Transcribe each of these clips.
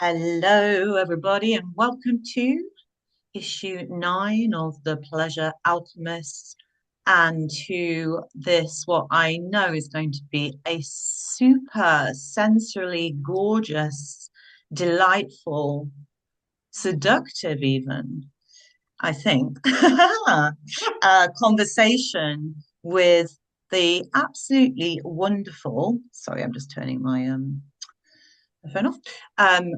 Hello, everybody, and welcome to issue 9 of The Pleasure Alchemist, and to this, what I know is going to be a super sensorily gorgeous, delightful, seductive, even, I think, conversation with the absolutely wonderful. Sorry, I'm just turning my phone off. Um,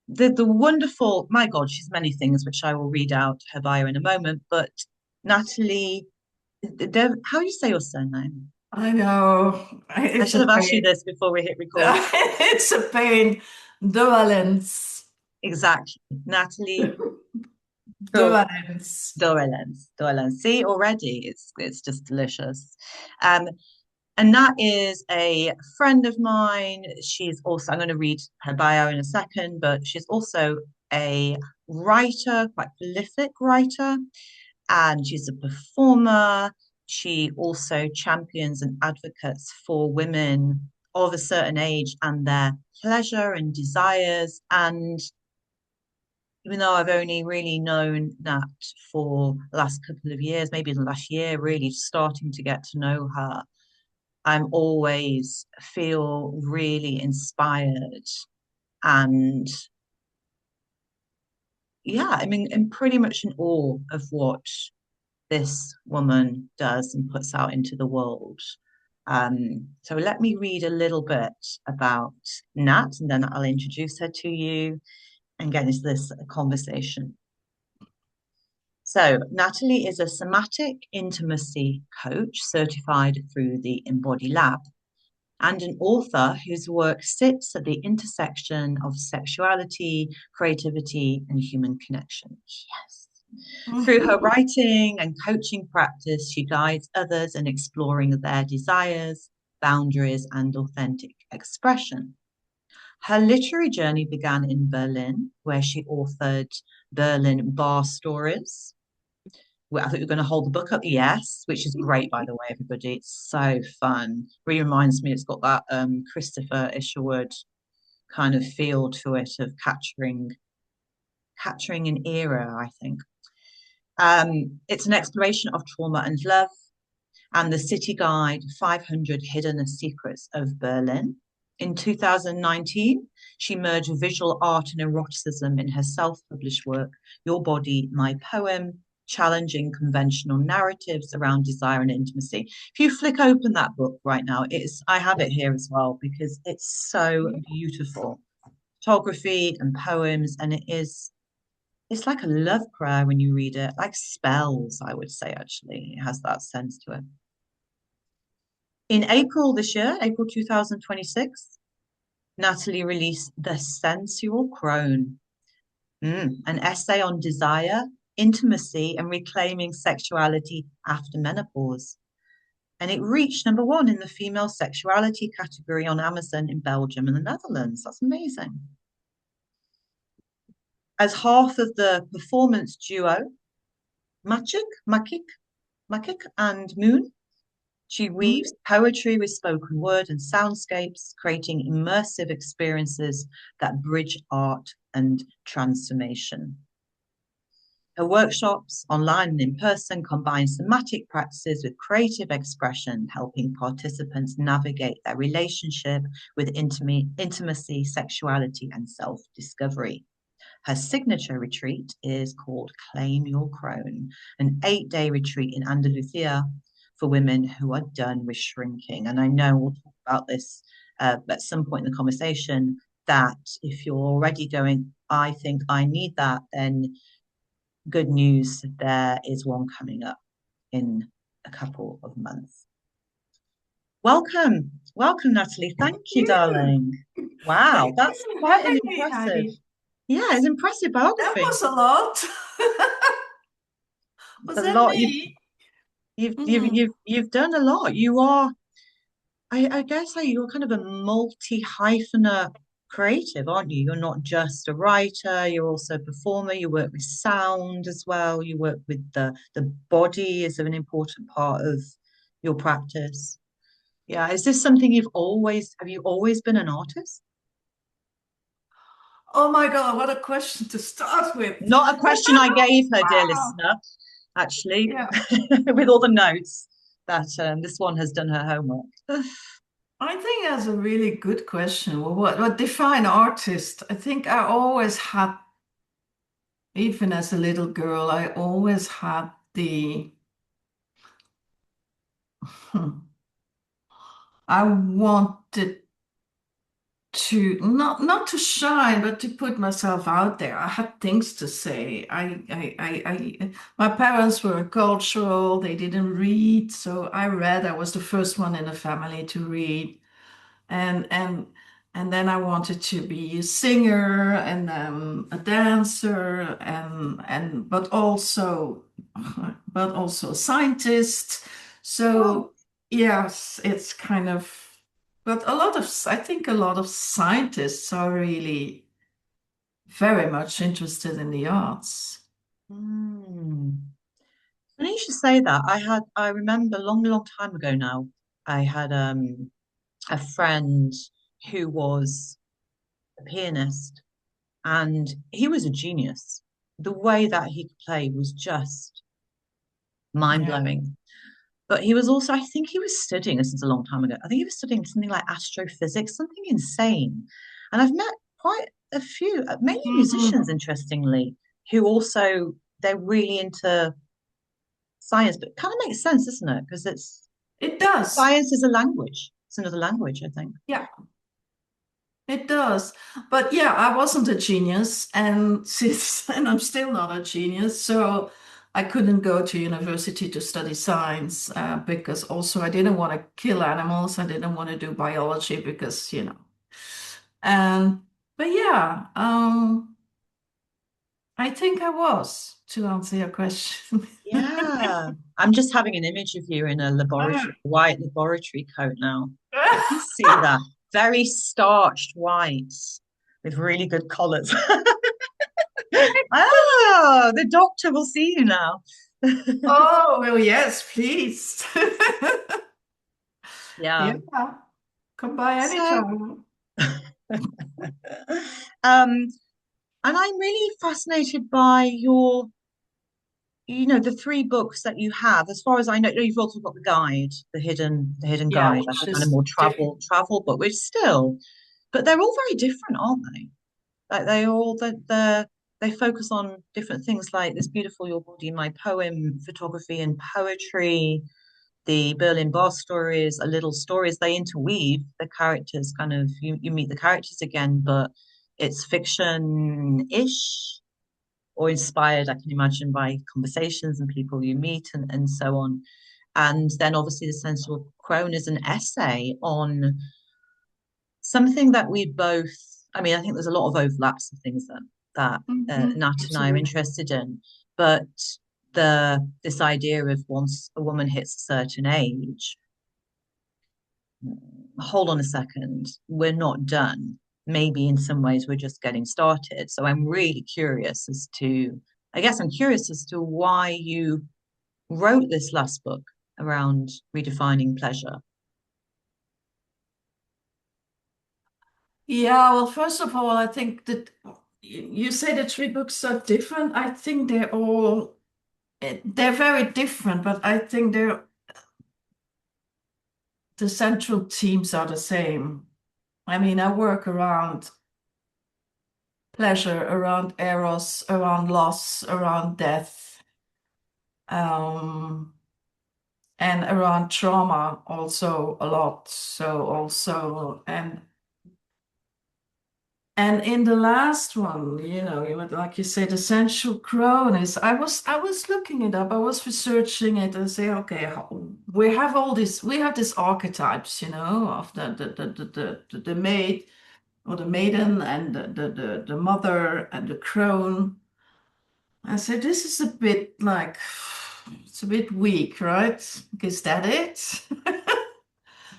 the wonderful, my God, she's many things, which I will read out her bio in a moment. But Natalie, how do you say your surname? I know. I It's should a have asked you pain. this before we hit record. It's a pain. Dewalhens. Exactly, Natalie Dor Dewalhens. Dewalhens. Dewalhens. See, already it's just delicious. Um, and that is a friend of mine. She's also, I'm going to read her bio in a second, but she's also a writer, quite prolific writer, and she's a performer. She also champions and advocates for women of a certain age and their pleasure and desires. And even though I've only really known that for the last couple of years, maybe the last year, really starting to get to know her, I'm always feel really inspired and yeah, I mean, I'm pretty much in awe of what this woman does and puts out into the world. So let me read a little bit about Nat, and then I'll introduce her to you and get into this conversation. So Natalie is a somatic intimacy coach certified through the Embody Lab and an author whose work sits at the intersection of sexuality, creativity, and human connection. Yes. Through her writing and coaching practice, she guides others in exploring their desires, boundaries, and authentic expression. Her literary journey began in Berlin, where she authored Berlin Bar Stories. Well, I thought you were going to hold the book up. Yes, which is great, by the way, everybody. It's so fun. Really reminds me, it's got that Christopher Isherwood kind of feel to it of capturing an era, I think. It's an exploration of trauma and love, and the city guide 500 Hidden Secrets of Berlin. In 2019, she merged visual art and eroticism in her self published work, Your Body, My Poem, challenging conventional narratives around desire and intimacy. If you flick open that book right now, I have it here as well because it's so beautiful. Photography and poems, and it's like a love prayer when you read it, like spells, I would say, actually. It has that sense to it. In April this year, April 2026, Natalie released The Sensual Crone, an essay on desire, intimacy, and reclaiming sexuality after menopause. And it reached number one in the female sexuality category on Amazon in Belgium and the Netherlands. That's amazing. As half of the performance duo, Machig and Moon, she weaves poetry with spoken word and soundscapes, creating immersive experiences that bridge art and transformation. Her workshops, online and in person, combine somatic practices with creative expression, helping participants navigate their relationship with intimacy, sexuality, and self discovery. Her signature retreat is called Claim Your Crone, an 8-day retreat in Andalusia for women who are done with shrinking. And I know we'll talk about this at some point in the conversation, that if you're already going, I think I need that, then good news, there is one coming up in a couple of months. Welcome, welcome, Natalie. Thank you, You. darling. Wow, Thank you that's for quite an having me, impressive, Heidi. yeah, it's impressive That biography. was a lot. It's Was a that lot. me? You've you've Mhm. you've you've done a lot. You are, I guess, you're kind of a multi-hyphenate creative, aren't you? You're not just a writer, you're also a performer, you work with sound as well, you work with the body is an important part of your practice. Yeah, is this something have you always been an artist? Oh my God, what a question to start with. Not a question I gave her, dear Wow. listener, actually, Yeah, with all the notes that this one has done her homework. I think that's a really good question. Well, what define artist? I think I always had, even as a little girl, I always had the, I wanted to not to shine, but to put myself out there. I had things to say. My parents were cultural. They didn't read, so I read. I was the first one in the family to read, and and and then I wanted to be a singer and a dancer and but also a scientist. Oh, So yes, it's kind of, but I think a lot of scientists are really very much interested in the arts. hmm. Funny you should say that. I remember a long, long time ago now, I had a friend who was a pianist and he was a genius. The way that he could play was just Yeah. mind-blowing. But he was also, I think he was studying, this is a long time ago. I think he was studying something like astrophysics, something insane. And I've met quite a few, mainly musicians, Mhm. interestingly, who also they're really into science, but it kind of makes sense, doesn't it? Because it's It does. science is a language. It's another language, I think. Yeah. It does. But yeah, I wasn't a genius and since and I'm still not a genius, so I couldn't go to university to study science because also I didn't want to kill animals. I didn't want to do biology because, you know. And but yeah, I think I was to answer your question. Yeah. I'm just having an image of you in a laboratory, white laboratory coat now. I can see that. Very starched white with really good collars. Oh, the doctor will see you now. Oh, well, yes, please. Yeah. Yeah, come by So, anytime. and I'm really fascinated by the three books that you have. As far as I know, you've also got the guide, the hidden Yeah, guide, like which a kind of is more different. travel book, which still, but they're all very different, aren't they? Like they focus on different things, like this beautiful Your Body, My Poem, photography and poetry. The Berlin bar stories are little stories. They interweave the characters, kind of you meet the characters again, but it's fiction-ish or inspired, I can imagine, by conversations and people you meet and so on. And then obviously the Sensual Crone is an essay on something that we both, I mean, I think there's a lot of overlaps of things that Mhm, Nat and I are absolutely. interested in, but this idea of once a woman hits a certain age, hold on a second, we're not done. Maybe in some ways we're just getting started. So I guess I'm curious as to why you wrote this last book around redefining pleasure. Yeah, well, first of all, I think that you say the three books are different. I think they're very different, but I think the central themes are the same. I mean, I work around pleasure, around eros, around loss, around death, um, and around trauma also a lot. So also and in the last one, like you said, essential chronis. I was looking it up. I was researching it and say, okay, we have these archetypes, of the maid or the maiden and the mother and the crone. I said, this is a bit like it's a bit weak, right? Is that it?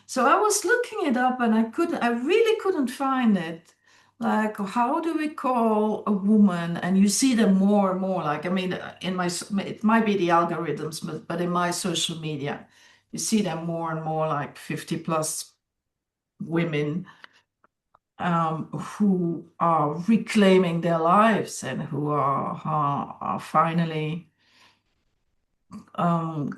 So I was looking it up and I really couldn't find it. Like, how do we call a woman? And you see them more and more. Like, I mean, it might be the algorithms, but in my social media, you see them more and more like 50 plus women. who are reclaiming their lives and who are finally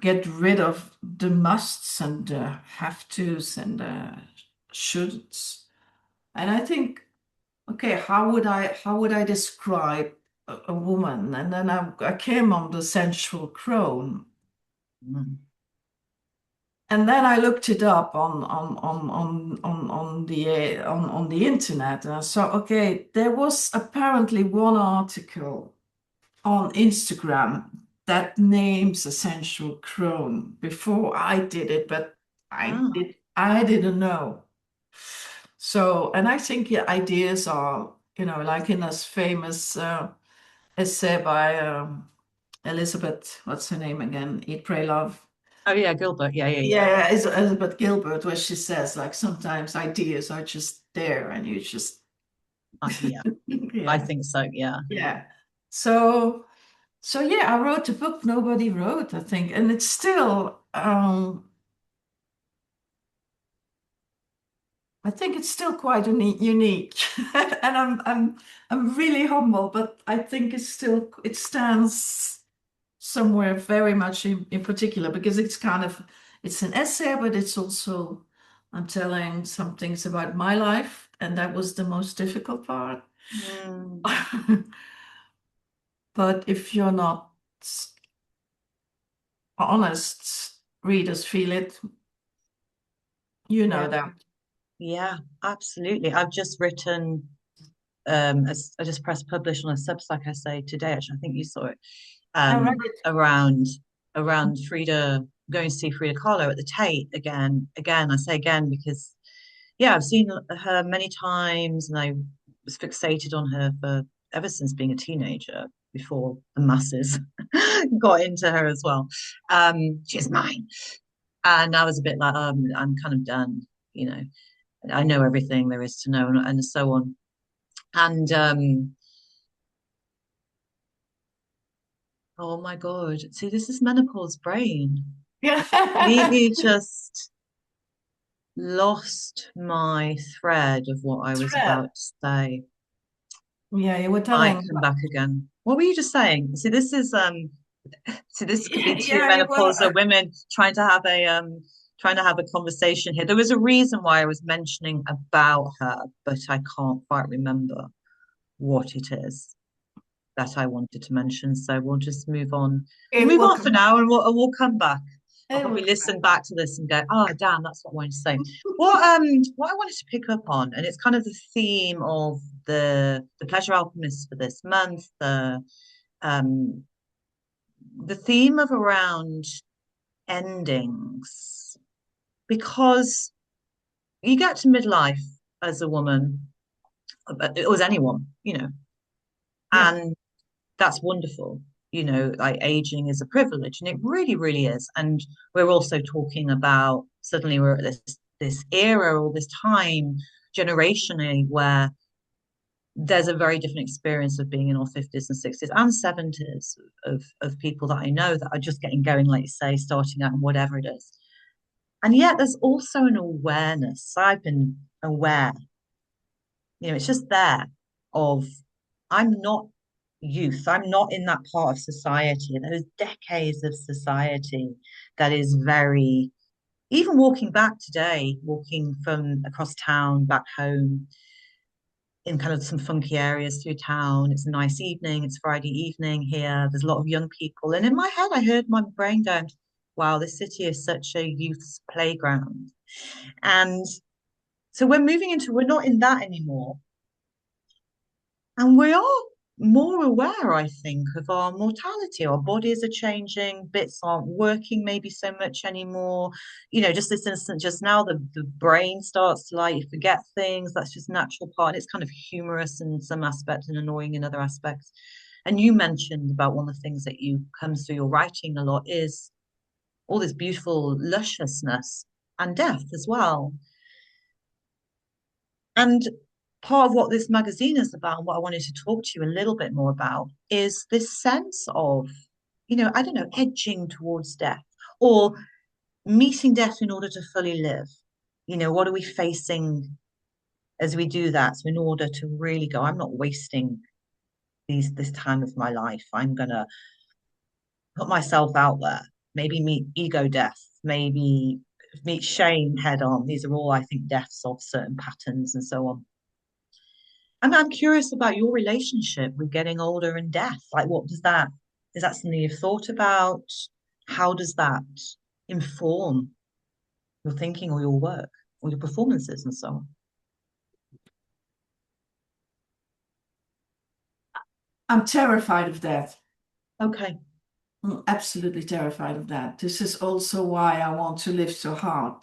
get rid of the musts and the have tos and the shoulds. And I think, okay, how would I describe a woman? And then I came on the sensual crone. Mm. And then I looked it up on the internet, and I saw, okay, there was apparently one article on Instagram that names essential crone before I did it, but Ah, I didn't know. So, and I think, yeah, ideas are, like in this famous essay by Elizabeth, what's her name again? Eat, Pray, Love. oh yeah, Gilbert. Yeah, yeah, yeah. Yeah, it's Elizabeth Gilbert, where she says, like, sometimes ideas are just there and you just, Yeah, I yeah, think so. Yeah, yeah. So, so yeah, I wrote a book nobody wrote, I think, and it's still, I think it's still quite unique, and I'm really humble, but I think it stands somewhere very much in particular because it's an essay, but it's also I'm telling some things about my life, and that was the most difficult part. mm, But if you're not honest, readers feel it, yeah, that. yeah, absolutely. I've just written. I just pressed publish on a Substack essay today. Actually, I think you saw it. I read Um, it. around Frida, going to see Frida Kahlo at the Tate again. Again, I say again because yeah, I've seen her many times, and I was fixated on her for ever since being a teenager. Before the masses got into her as well. She's mine, and I was a bit like, I'm kind of done. You know, I know everything there is to know, and so on. And oh my God, see, this is menopause brain. Yeah. I completely just lost my thread of what I was Thread. about to say. Yeah, you were Might telling. come back again. What were you just saying? See, this is so this could be two Yeah, you menopausal were. women trying to have a conversation here. There was a reason why I was mentioning about her, but I can't quite remember what it is that I wanted to mention. So we'll just move on. We'll It move will on for come. now, and we'll come back. I'll It will probably come back. listen back to this and go, oh damn, that's what I wanted to say. What I wanted to pick up on, and it's kind of the theme of the pleasure alchemist for this month, um the theme of around endings, because you get to midlife as a woman, or as anyone, Yeah. and that's wonderful. Like aging is a privilege, and it really, really is. And we're also talking about suddenly we're at this era or this time generationally where there's a very different experience of being in our 50s and 60s and 70s of people that I know that are just getting going, like you say, starting out and whatever it is. And yet there's also an awareness. I've been aware, it's just there of I'm not youth. I'm not in that part of society. Those decades of society that is very, even walking back today, walking from across town back home in kind of some funky areas through town. It's a nice evening. It's Friday evening here. There's a lot of young people. And in my head, I heard my brain going, wow, this city is such a youth's playground. And so we're not in that anymore. And we are more aware, I think, of our mortality. Our bodies are changing, bits aren't working maybe so much anymore. Just this instant, just now, the brain starts to like forget things. That's just natural part. And it's kind of humorous in some aspects and annoying in other aspects. And you mentioned about one of the things that you comes through your writing a lot is all this beautiful lusciousness and death as well. And part of what this magazine is about, and what I wanted to talk to you a little bit more about, is this sense of, I don't know, edging towards death or meeting death in order to fully live. What are we facing as we do that. So in order to really go, I'm not wasting this time of my life. I'm gonna put myself out there, maybe meet ego death, maybe meet shame head on. These are all, I think, deaths of certain patterns and so on. And I'm curious about your relationship with getting older and death. Like, what does that, is that something you've thought about? How does that inform your thinking or your work or your performances and so on? I'm terrified of that. Okay. I'm absolutely terrified of that. This is also why I want to live so hard.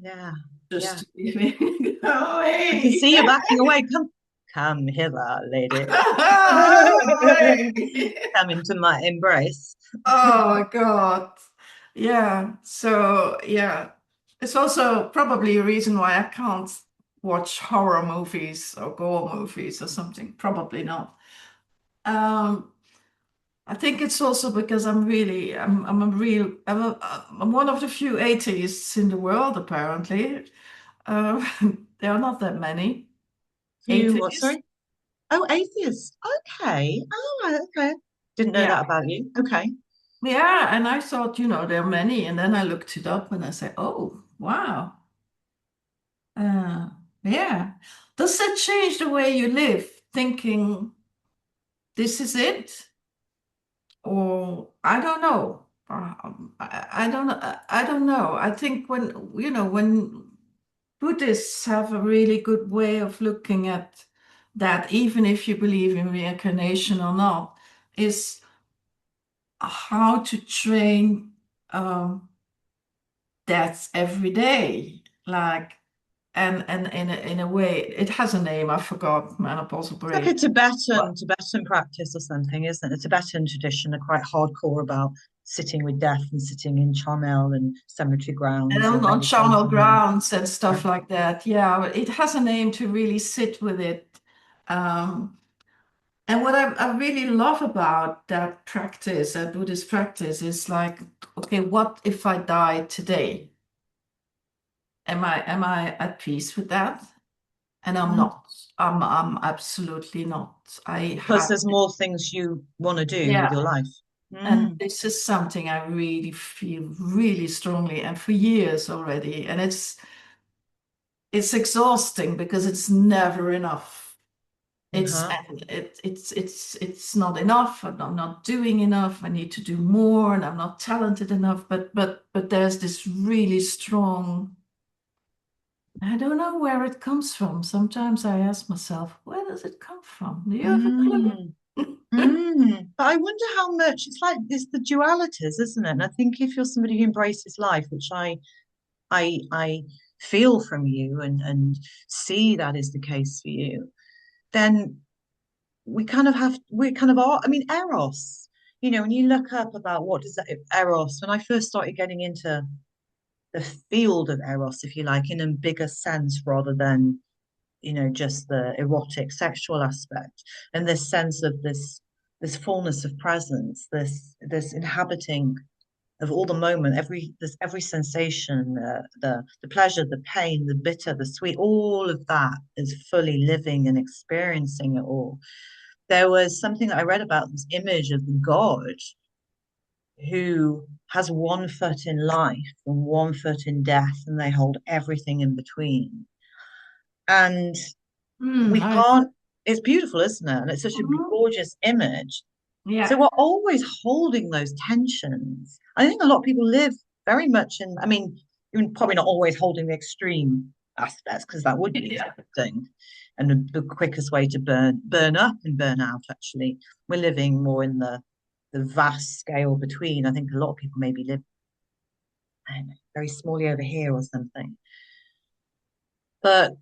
Yeah. Just Yeah. to be living I can away. see you backing away. Come hither, lady. Away. Come into my embrace. Oh my God. Yeah. So, yeah. It's also probably a reason why I can't watch horror movies or gore movies or something. Probably not. Um, I think it's also because I'm one of the few atheists in the world, apparently. Uh, there are not that many You what, atheists. sorry? Oh, atheist. Okay. Oh, right, okay. Didn't know Yeah. that about you. Okay. Yeah. And I thought, there are many. And then I looked it up and I said, oh, wow. Uh, yeah. Does that change the way you live, thinking this is it? Or I don't know. I don't know. I don't know. I think when Buddhists have a really good way of looking at that, even if you believe in reincarnation or not, is how to train death every day. Like, and in a way, it has a name, I forgot, menopause It's like a break. Tibetan practice or something, isn't it? The Tibetan tradition are quite hardcore about sitting with death and sitting in charnel and cemetery And grounds and on charnel meditating. grounds and Yeah. stuff like that. Yeah, it has a name to really sit with it. Um, and what I really love about that practice, that Buddhist practice, is like, okay, what if I die today? Am I at peace with that? And I'm Mm. not. I'm absolutely not. I Because have, there's more things you want to do with yeah. your life. And Mm. this is something I really feel really strongly and for years already. And it's exhausting because it's never enough. It's Uh-huh. and it's not enough. And I'm not doing enough. I need to do more, and I'm not talented enough. But there's this really strong. I don't know where it comes from. Sometimes I ask myself, where does it come from? Do you have a Mm. clue? But I wonder how much it's the dualities, isn't it? And I think if you're somebody who embraces life, which I feel from you and see that is the case for you, then we kind of are. I mean, Eros. When you look up about what does that Eros, when I first started getting into the field of Eros, if you like, in a bigger sense rather than just the erotic sexual aspect, and this sense of this fullness of presence, this inhabiting of all the moment, every sensation, the pleasure, the pain, the bitter, the sweet, all of that is fully living and experiencing it all. There was something that I read about this image of the God who has one foot in life and one foot in death, and they hold everything in between. And Hmm, we can't, it's beautiful, isn't it? And it's such a mhm. gorgeous image. So Yeah. we're always holding those tensions. I think a lot of people live very much in, I mean, you're probably not always holding the extreme aspects because that would be Yeah. exhausting. And the quickest way to burn up and burn out, actually. We're living more in the vast scale between. I think a lot of people maybe live, I don't know, very smallly over here or something. But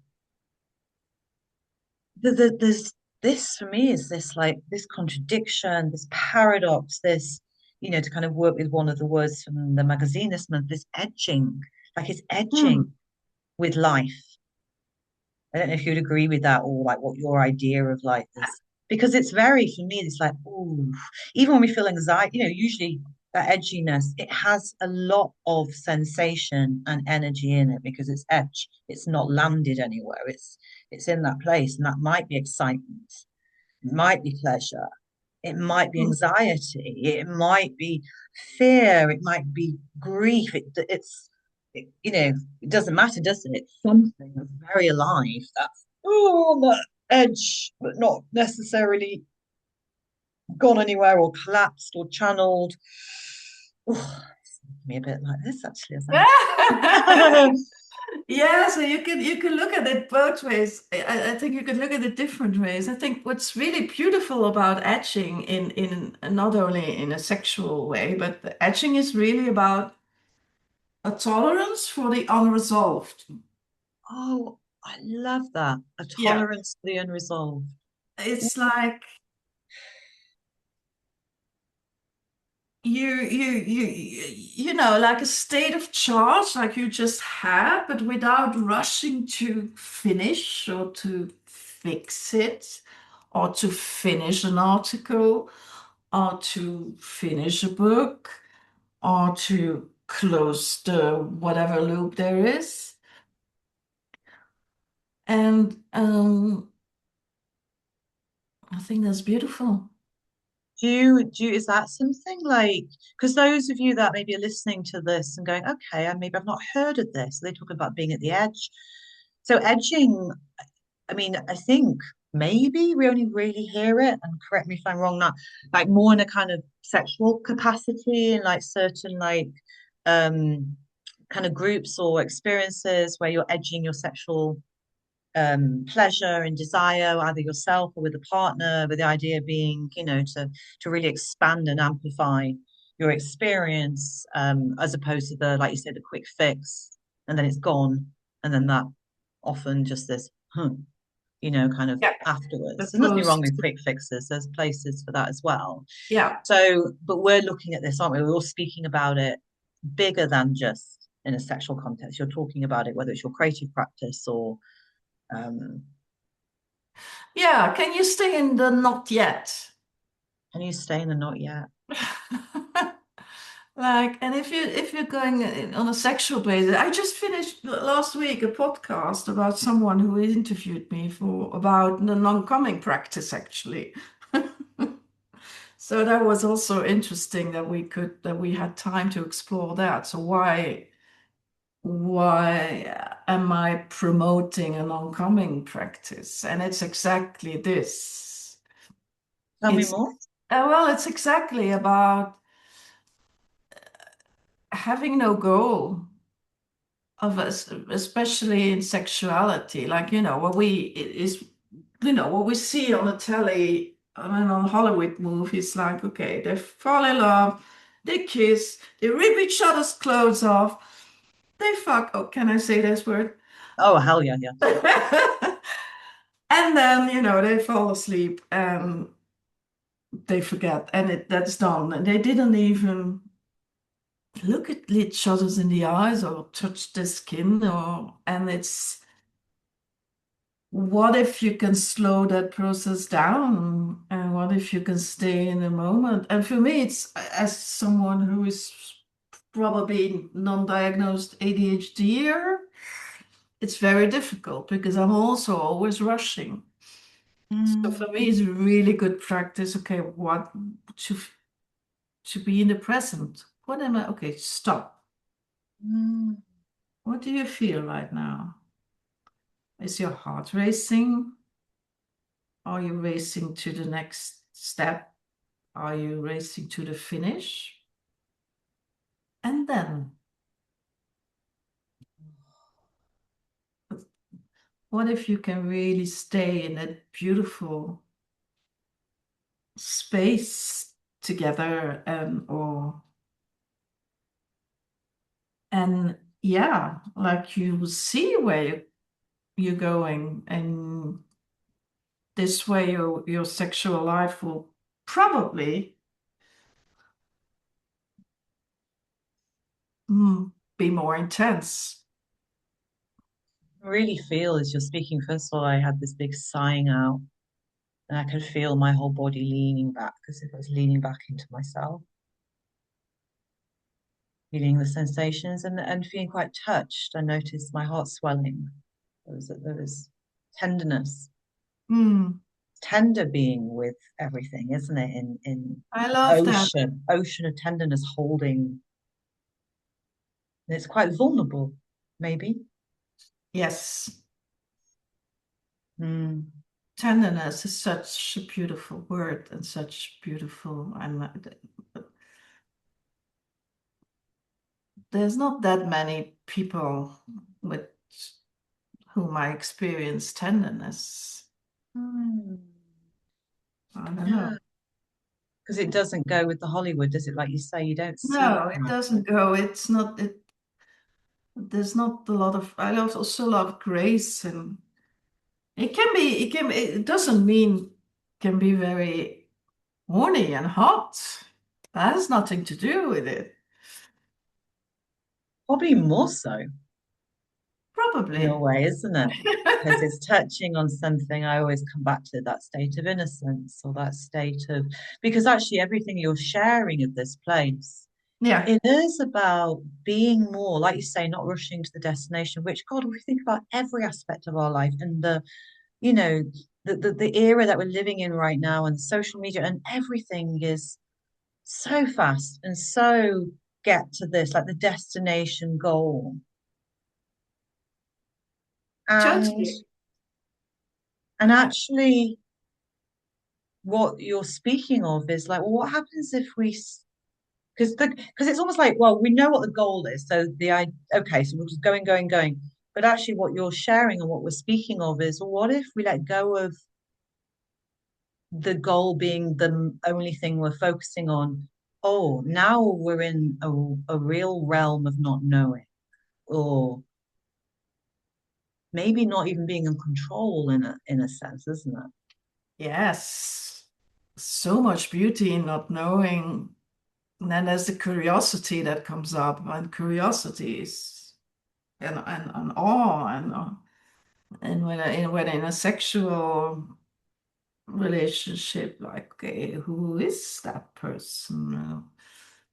there's this for me is this like this contradiction, this paradox, this to kind of work with one of the words from the magazine this month, this edging, like it's edging Hmm. with life. I don't know if you'd agree with that or like what your idea of like this, because it's very for me it's like, oh, even when we feel anxiety, usually that edginess, it has a lot of sensation and energy in it because it's edge. It's not landed anywhere. It's in that place, and that might be excitement, it might be pleasure, it might be Mm. anxiety, it might be fear, it might be grief. It doesn't matter, does it? It's something that's very alive. That's on the edge, but not necessarily gone anywhere or collapsed or channeled. Oh, it's making me a bit like this actually, as I Yeah, so you can look at it both ways. I think you can look at it different ways. I think what's really beautiful about etching in not only in a sexual way, but the etching is really about a tolerance for the unresolved. Oh, I love that. A Yeah. tolerance for the unresolved. It's like like a state of charge, like you just had, but without rushing to finish or to fix it or to finish an article or to finish a book or to close the whatever loop there is. And I think that's beautiful. Is that something like, because those of you that maybe are listening to this and going, okay, and maybe I've not heard of this, they talk about being at the edge. So edging, I mean, I think maybe we only really hear it, and correct me if I'm wrong, not like more in a kind of sexual capacity and like certain like um kind of groups or experiences where you're edging your sexual pleasure and desire, either yourself or with a partner, with the idea being, to really expand and amplify your experience, as opposed to the, like you said, the quick fix, and then it's gone, and then that often just this, kind of Yeah, the afterwards. There's nothing wrong post. with quick fixes. There's places for that as well. Yeah. So, but we're looking at this, aren't we? We're all speaking about it bigger than just in a sexual context. You're talking about it, whether it's your creative practice or um, Yeah, can you stay in the not yet? can you stay in the not yet? Like, and if you're going on a sexual basis, I just finished last week a podcast about someone who interviewed me for about the non-coming practice, actually. So that was also interesting that we had time to explore that. So why am I promoting a non-coming practice? And it's exactly this. Tell me It's more. well, it's exactly about having no goal of us, especially in sexuality. Like, what what we see on the telly, I mean, on Hollywood movies, like, okay, they fall in love, they kiss, they rip each other's clothes off, they fuck. Oh, can I say this word? Oh, hell yeah, yeah. And then, they fall asleep and they forget, and that's done. And they didn't even look at each other's in the eyes or touch the skin, and it's what if you can slow that process down, and what if you can stay in the moment? And for me, it's as someone who is probably non-diagnosed ADHD, it's very difficult because I'm also always rushing. So Mm, for me, it's really good practice. Okay, what to to be in the present. What am I? Okay, stop. mm, What do you feel right now? Is your heart racing? Are you racing to the next step? Are you racing to the finish? And then, what if you can really stay in that beautiful space together, and yeah, like you see where you're going, and this way your sexual life will probably be more intense. I really feel as you're speaking, first of all, I had this big sighing out, and I could feel my whole body leaning back as if I was leaning back into myself. feeling the sensations and feeling quite touched. I noticed my heart swelling. There was tenderness, Hmm. tender being with everything, isn't it? In I like love that. ocean of tenderness holding. And it's quite vulnerable, maybe. Yes. Mm. Tenderness is such a beautiful word and such beautiful. There's not that many people with whom I experience tenderness. Mm. I don't know. Yeah, because it doesn't go with the Hollywood, does it? Like you say, you don't see No, it that. doesn't go. It's not, there's not a lot of, I also love grace, and it doesn't mean can be very horny and hot. That has nothing to do with it. Probably more so in a Probably. way, isn't it? Because it's touching on something. I always come back to that state of innocence or that state of, because actually everything you're sharing of this place, Yeah. it is about being more, like you say, not rushing to the destination, which God, we think about every aspect of our life and you know, the era that we're living in right now and social media and everything is so fast and so get to this, like the destination goal. And Totally. and actually what you're speaking of is like, well, what happens if we because it's almost like, well, we know what the goal is. So okay, so we're just going. But actually what you're sharing and what we're speaking of is, well, what if we let go of the goal being the only thing we're focusing on? Oh, now we're in a real realm of not knowing, or maybe not even being in control in a sense, isn't it? Yes. So much beauty in not knowing. And then there's the curiosity that comes up, and curiosity is and awe and when in a sexual relationship, like, okay, who is that person?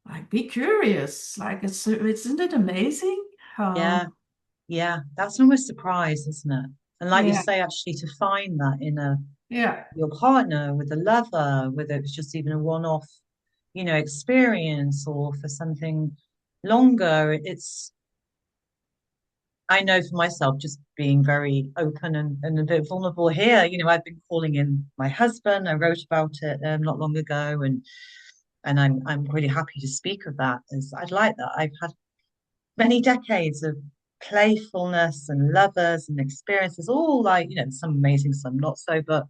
Like, be curious. Like, isn't it amazing how? Yeah, yeah, that's almost a surprise, isn't it? And like you Yeah, say, actually to find that in a yeah. your partner, with a lover, whether it's just even a one-off, experience or for something longer, I know for myself, just being very open and a bit vulnerable here, I've been calling in my husband. I wrote about it not long ago, and I'm really happy to speak of that as I'd like that. I've had many decades of playfulness and lovers and experiences, all like, some amazing, some not so, but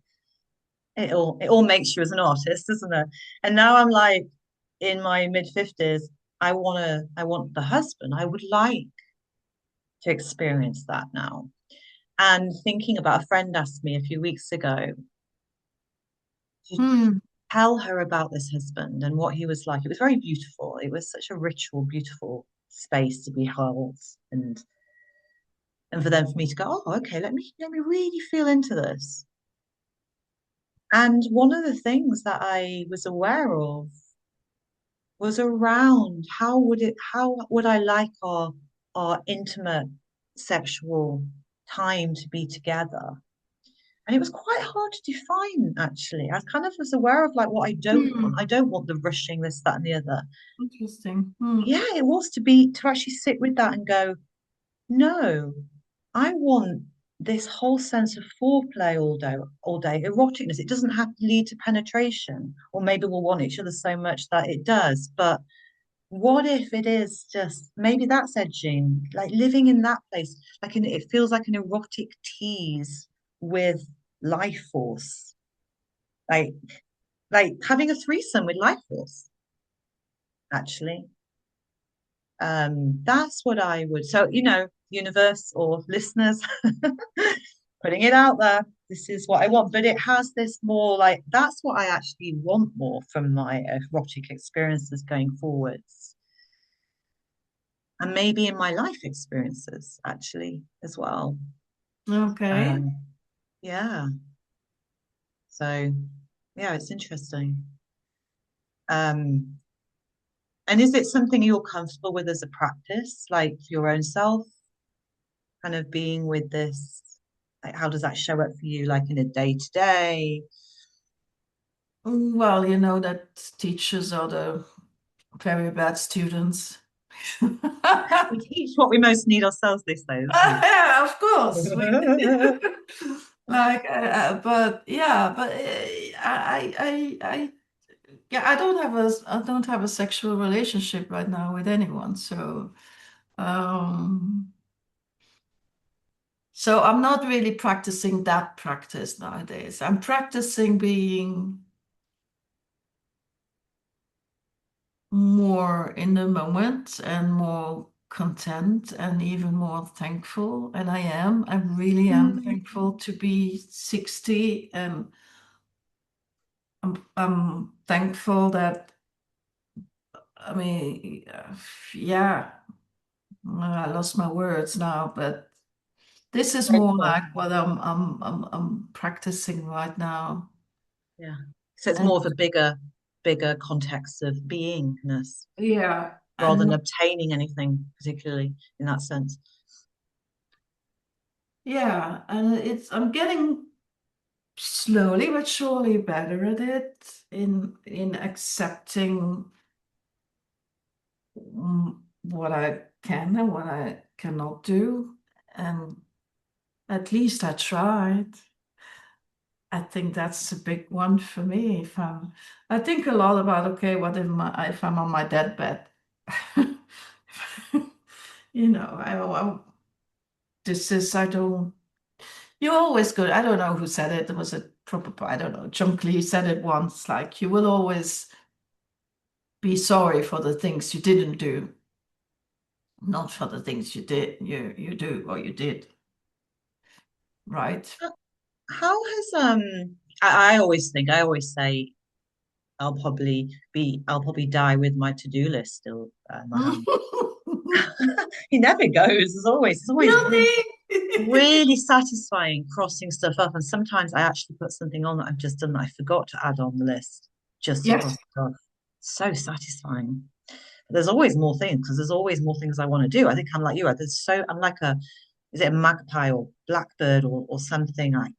it all makes you as an artist, doesn't it? And now I'm like in my mid 50s. I want the husband. I would like to experience that now. And thinking about, a friend asked me a few weeks ago to Hmm. tell her about this husband and what he was like. It was very beautiful. It was such a ritual, beautiful space to be held and for them, for me to go, oh, okay, let me really feel into this. And one of the things that I was aware of was around how would I like our intimate sexual time to be together. And it was quite hard to define, actually. I kind of was aware of like what I don't want. Hmm. I don't want the rushing, this, that, and the other. Interesting. Hmm. Yeah, it was to actually sit with that and go, no, I want this whole sense of foreplay all day, eroticness. It doesn't have to lead to penetration, or maybe we'll want each other so much that it does. But what if it is just maybe that's edging, like living in that place, it feels like an erotic tease with life force, like like having a threesome with life force, actually. That's what I would. So, universe or listeners, putting it out there. This is what I want, but it has this more like that's what I actually want more from my erotic experiences going forwards, and maybe in my life experiences actually as well. Okay. Um, yeah. So, yeah, it's interesting. Um, And is it something you're comfortable with as a practice, like for your own self, kind of being with this? Like, how does that show up for you, like in a day to day? Well, you know that teachers are the very bad students. We teach what we most need ourselves these days. Yeah, of course. Like, but yeah, but yeah, I don't have a sexual relationship right now with anyone. Um, so I'm not really practicing that practice nowadays. I'm practicing being more in the moment and more content and even more thankful. And I really am Mm. thankful to be 60, and I'm thankful that, I mean, yeah, I lost my words now, but this is more Grateful. like what I'm practicing right now. Yeah. So it's And more of a bigger context of beingness yeah, rather and than obtaining anything, particularly in that sense. yeah, and I'm getting slowly but surely better at it in accepting what I can and what I cannot do. And at least I tried. I think that's a big one for me. I think a lot about, okay, what if I'm on my deathbed? You know, this is, I don't, you're always good. I don't know who said it. Was it probably, I don't know. John Cleese said it once, like, you will always be sorry for the things you didn't do, not for the things you do or you did, right? How has I always think I always say I'll probably die with my to-do list still in my hand. He never goes. It's always really Guilty. really satisfying crossing stuff up. And sometimes I actually put something on that I've just done that I forgot to add on the list just to cross Yes. it off. So satisfying. But there's always more things because there's always more things I want to do. I think I'm like you. I'm like a is it a magpie or blackbird or something like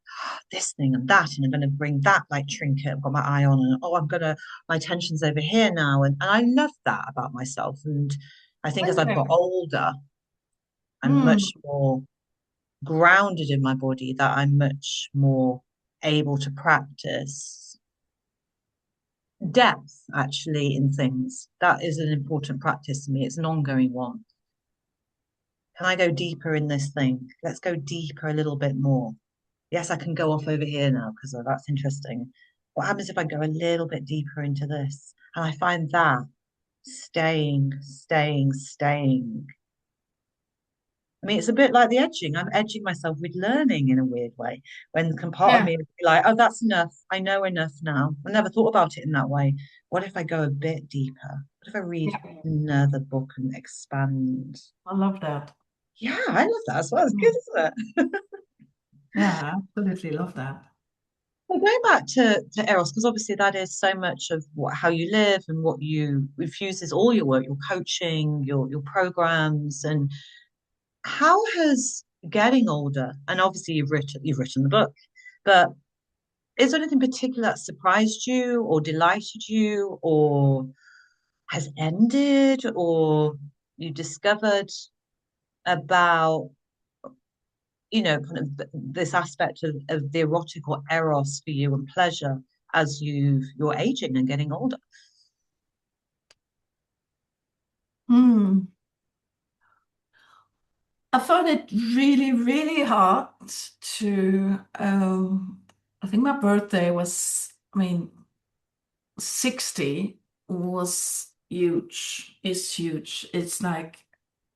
this thing and that, and I'm going to bring that like trinket I've got my eye on, and oh, I'm gonna my attention's over here now, and I love that about myself. And I think as I've got Okay. older, I'm Hmm. much more grounded in my body, that I'm much more able to practice depth actually in things. That is an important practice to me. It's an ongoing one. Can I go deeper in this thing? Let's go deeper a little bit more. Yes, I can go off over here now because that's interesting. What happens if I go a little bit deeper into this? And I find that staying. I mean, it's a bit like the edging. I'm edging myself with learning in a weird way. When can part of Yeah. me be like, oh, that's enough. I know enough now. I never thought about it in that way. What if I go a bit deeper? What if I read Yeah. another book and expand? I love that. Yeah, I love that as well. It's good, Hmm. isn't it? Yeah, I absolutely love that. Well, going back to Eros, because obviously that is so much of how you live and what you infuses all your work, your coaching, your programs, and how has getting older, and obviously you've written the book, but is there anything particular that surprised you or delighted you or has ended or you discovered about, kind of this aspect of the erotic or eros for you and pleasure as you're aging and getting older? Hmm. I found it really, really hard to, I think my birthday was, I mean, 60 was huge. It's huge. It's like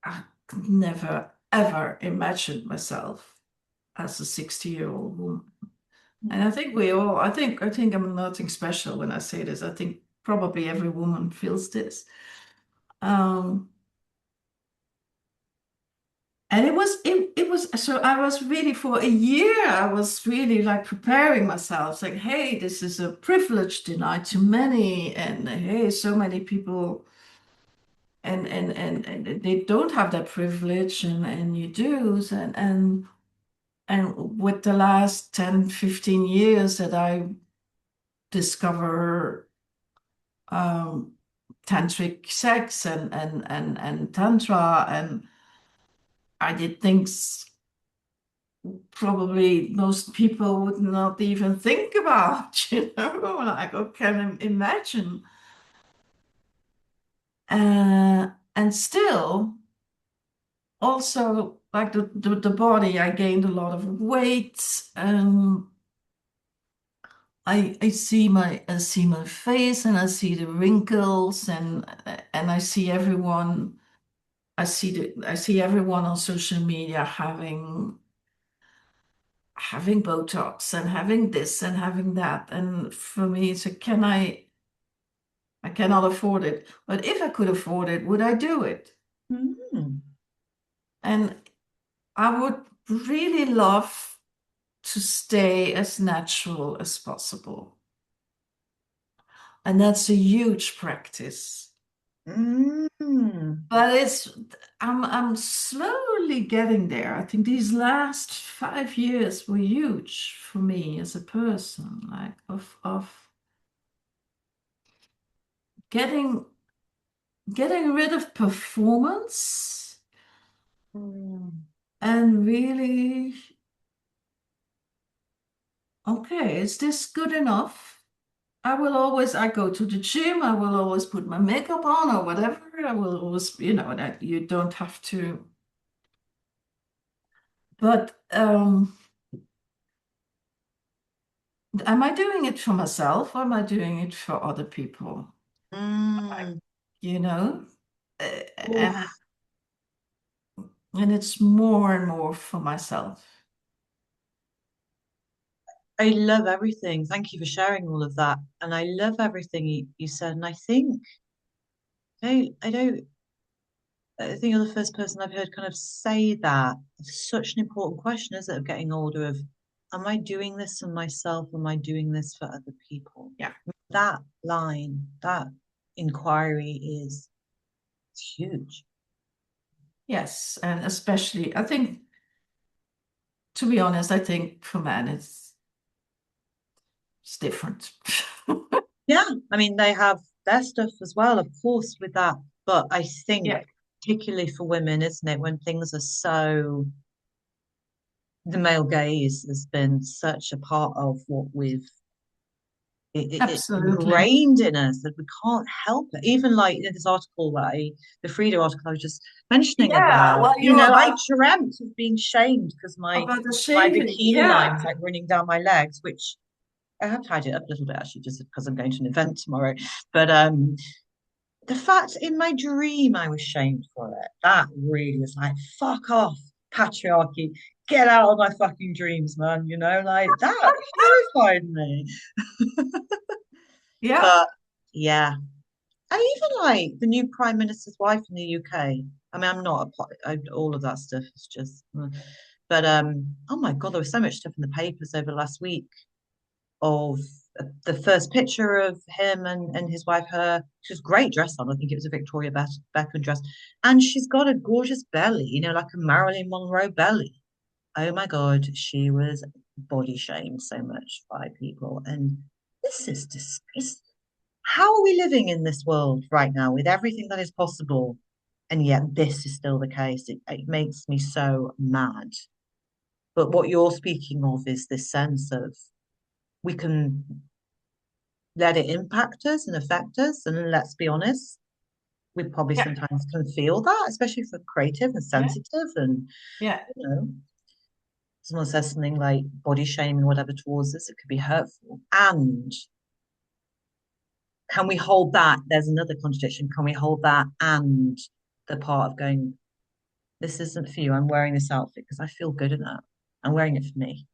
I could never, ever imagined myself as a 60-year-old woman. And I think I think I'm nothing special when I say this. I think probably every woman feels this. Um, and it was, so I was really, for a year, I was really like preparing myself, like, hey, this is a privilege denied to many, and hey, so many people. and they don't have that privilege, and you do. And with the last 10, 15 years that I discover um, tantric sex and tantra, and I did things probably most people would not even think about, like, I can imagine. And still, also, like the body, I gained a lot of weight. I see my face, and I see the wrinkles, and I see everyone on social media having Botox and having this and having that. And for me, it's I cannot afford it. But if I could afford it, would I do it? Mm. And I would really love to stay as natural as possible. And that's a huge practice. Mm. But I'm slowly getting there. I think these last 5 years were huge for me as a person, like of getting getting rid of performance Mm. and really, okay, is this good enough? I go to the gym, I will always put my makeup on or whatever. I will always, that you don't have to. But am I doing it for myself, or am I doing it for other people? I- Mm. You know? Uh, and Oof. and it's more and more for myself. I love everything. Thank you for sharing all of that. And I love everything you said. And I think you're the first person I've heard kind of say that. It's such an important question, isn't it, of getting older of, am I doing this for myself? Am I doing this for other people? Yeah. That line, that inquiry is huge. Yes. And especially, I think, to be honest, I think for men it's different. Yeah, I mean, they have their stuff as well, of course, with that. But I think, Yeah. particularly for women, isn't it, when things are so, the male gaze has been such a part of what it's Absolutely. ingrained in us that we can't help it. Even like this article the Frida article I was just mentioning Yeah. about, Well, I dreamt of being shamed because about the my shaving. bikini line was Yeah. like running down my legs, which I have tied it up a little bit actually, just because I'm going to an event tomorrow. But the fact in my dream I was shamed for it, that really was like, fuck off, patriarchy, get out of my fucking dreams, man. Like that horrified me. Yeah. But yeah, and even like the new Prime Minister's wife in the UK. I mean, I'm not all of that stuff is just, but oh my God, there was so much stuff in the papers over the last week of the first picture of him and his wife. She was great dress on. I think it was a Victoria Beckham dress, and she's got a gorgeous belly, like a Marilyn Monroe belly. Oh my God, she was body shamed so much by people, and this is disgusting. How are we living in this world right now with everything that is possible, and yet this is still the case? It makes me so mad. But what you're speaking of is this sense of we can let it impact us and affect us. And let's be honest, we probably Yeah. sometimes can feel that, especially for creative and Yeah. sensitive. And, Yeah. you know, someone says something like body shaming, whatever, towards us, it could be hurtful. And can we hold that? There's another contradiction. Can we hold that and the part of going, this isn't for you. I'm wearing this outfit because I feel good in that. I'm wearing it for me.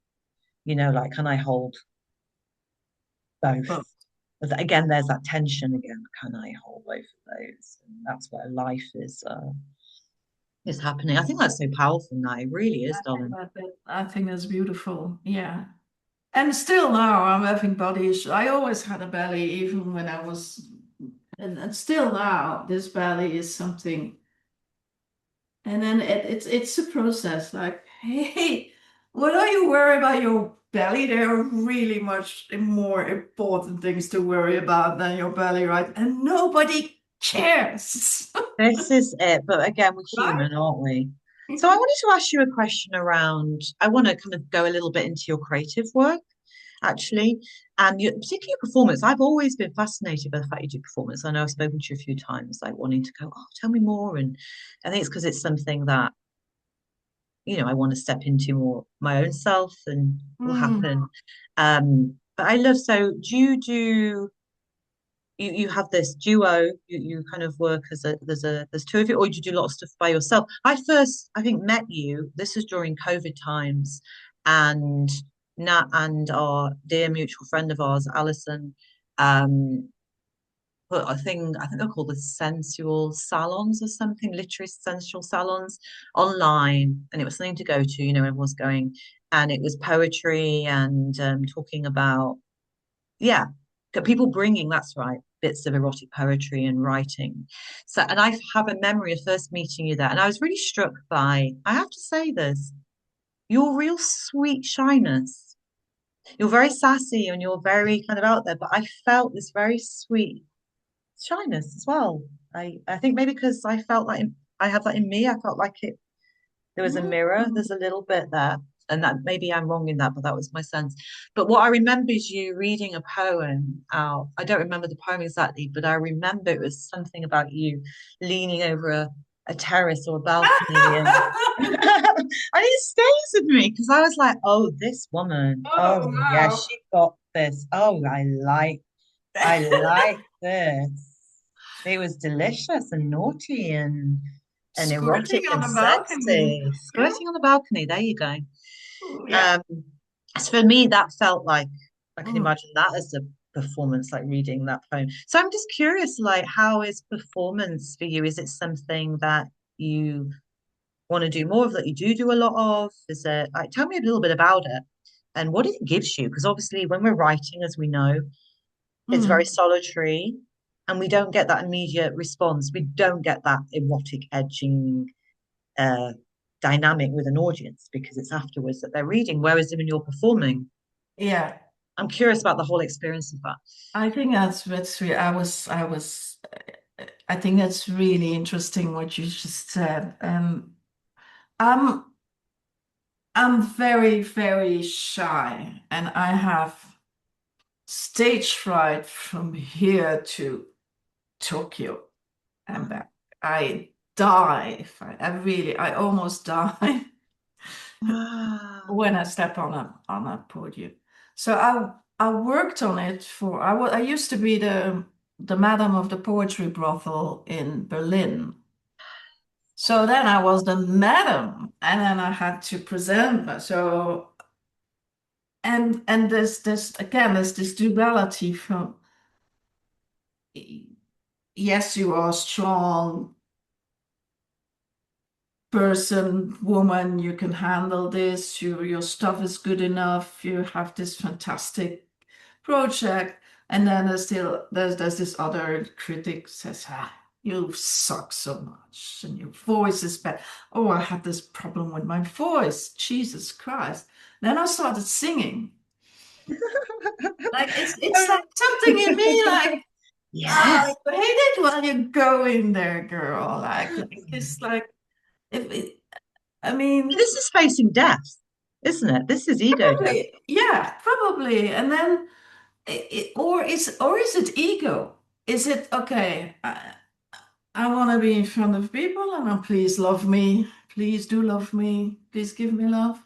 Like, can I hold both? But But again, there's that tension again. Can I hold both of those? And that's where life is happening. I think that's so powerful now. It really is, darling. I think that's beautiful. Yeah. And still now I'm having body issues. I always had a belly, even when I was and still now, this belly is something. And then it's a process. Like, hey, what are you worried about your belly? There are really much more important things to worry about than your belly, right? And nobody cares, This is it. But again, we're right? human, aren't we? So I wanted to ask you a question around, I want to kind of go a little bit into your creative work, actually, and particularly your performance. I've always been fascinated by the fact you do performance. I know I've spoken to you a few times, like wanting to go, oh, tell me more. And I think it's because it's something that, I want to step into more my own self and will Mm, happen. But I love, so do you do, you have this duo, you kind of work as there's two of you, or do you do a lot of stuff by yourself? I first, I think, met you, this was during COVID times, and Nat and our dear mutual friend of ours, Alison, um, put I think they're called the sensual salons or something, literary sensual salons online, and it was something to go to, everyone was going, and it was poetry and talking about, yeah, people bringing, that's right, bits of erotic poetry and writing. So, and I have a memory of first meeting you there, and I was really struck by, I have to say this, your real sweet shyness. You're very sassy and you're very kind of out there, but I felt this very sweet shyness as well. I think maybe because I felt like I have that in me. I felt like there was a mirror. mm, There's a little bit there, and that maybe I'm wrong in that, but that was my sense. But what I remember is you reading a poem out. I don't remember the poem exactly, but I remember it was something about you leaning over a terrace or a balcony, and and it stays with me because I was like, oh, this woman, oh, oh yeah, wow. she got this. Oh, I like this. It was delicious and naughty and Squirting erotic on and the balcony. sexy. Yeah. Squirting on the balcony. There you go. Yeah. Um, as for me, that felt like I can Mm. imagine that as a performance, like reading that poem. So I'm just curious, like, how is performance for you? Is it something that you want to do more of, that you do a lot of? Is it like, tell me a little bit about it and what it gives you? Because obviously, when we're writing, as we know, it's very Mm. solitary and we don't get that immediate response. We don't get that erotic edging uh, dynamic with an audience because it's afterwards that they're reading. Whereas when you're performing, Yeah. I'm curious about the whole experience of that. I think that's really, I think that's really interesting what you just said. I'm I'm very, very shy, and I have stage fright from here to Tokyo and back. I die if I almost die Ah, when I step on a podium. So I worked on it for I used to be the madam of the poetry brothel in Berlin. So then I was the madam, and then I had to present. So and there's this duality from yes, you are strong person, woman, you can handle this, your stuff is good enough, you have this fantastic project. And then there's this other critic says, you suck so much and your voice is bad. Oh, I had this problem with my voice. Jesus Christ. Then I started singing. Like it's like something in me like, yes. I hate it when you go in there, girl. Like it's like if it, I mean, This is facing death, isn't it? This is ego death. probably, yeah, probably. And then, or is it ego? Is it okay? I want to be in front of people, and please love me. Please do love me. Please give me love.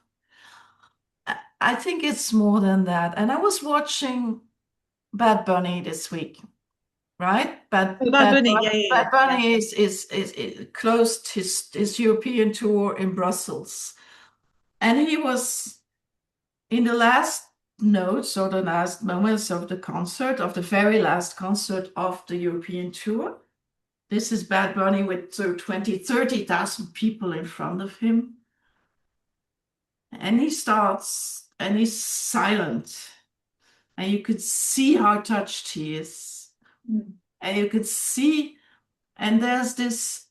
I think it's more than that. And I was watching Bad Bunny this week, right? Oh, Bad Bunny, yeah, yeah, Bad yeah, Bunny is closed his European tour in Brussels, and he was in the last notes or the last moments of the concert, of the very last concert of the European tour. This is Bad Bunny with 20, 30,000 people in front of him. And he starts and he's silent. And you could see how touched he is. yeah. and you could see, and there's this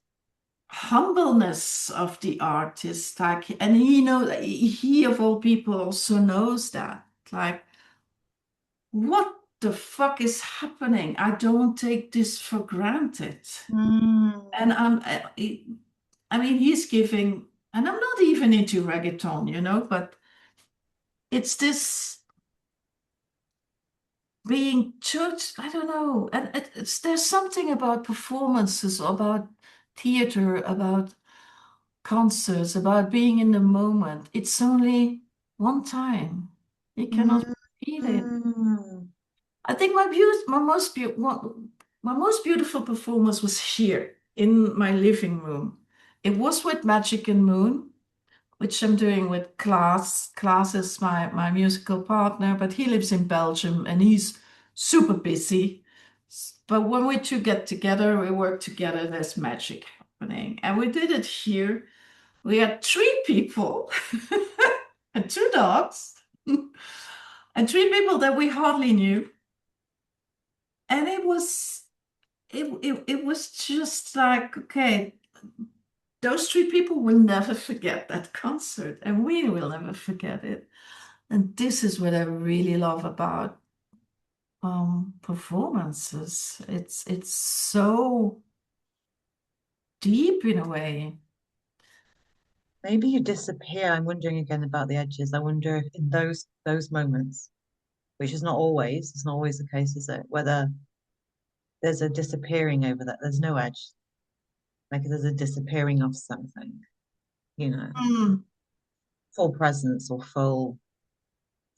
humbleness of the artist, like, and he of all people also knows that, like, what the fuck is happening? I don't take this for granted. Mm. And I mean, he's giving, and I'm not even into reggaeton, but it's this being church, I don't know. And there's something about performances, about theater, about concerts, about being in the moment. It's only one time. You cannot Mm. repeat it. Mm. I think my most beautiful performance was here in my living room. It was with Magic and Moon, which I'm doing with Klaas. Klaas is my musical partner, but he lives in Belgium and he's super busy. But when we two get together, we work together, there's magic happening. And we did it here. We had three people and two dogs and three people that we hardly knew. And it was just like, okay, those three people will never forget that concert, and we will never forget it. And this is what I really love about performances. It's so deep in a way. Maybe you disappear. I'm wondering again about the edges. I wonder if in those moments, which is not always, it's not always the case, is it? Whether there's a disappearing over that. There's no edge. Like there's a disappearing of something, you know, Mm. full presence or